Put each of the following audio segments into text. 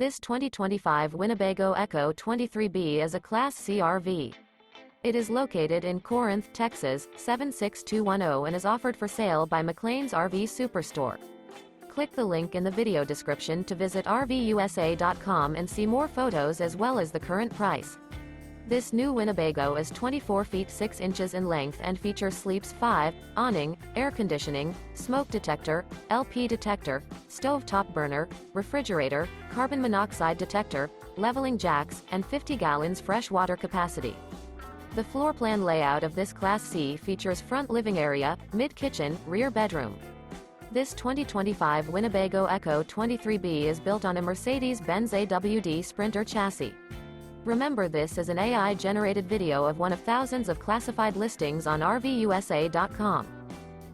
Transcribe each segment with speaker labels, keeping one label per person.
Speaker 1: This 2025 Winnebago Ekko 23B is a Class C RV. It is located in Corinth, Texas, 76210 and is offered for sale by McClain's RV Superstore. Click the link in the video description to visit RVUSA.com and see more photos as well as the current price. This new Winnebago is 24 feet 6 inches in length and features Sleeps 5, awning, air conditioning, smoke detector, LP detector, stove top burner, refrigerator, carbon monoxide detector, leveling jacks, and 50 gallons fresh water capacity. The floor plan layout of this Class C features front living area, mid-kitchen, rear bedroom. This 2025 Winnebago Ekko 23B is built on a Mercedes-Benz AWD Sprinter chassis. Remember, this is an AI-generated video of one of thousands of classified listings on RVUSA.com.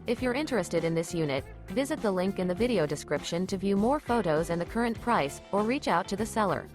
Speaker 1: If you're interested in this unit, visit the link in the video description to view more photos and the current price, or reach out to the seller.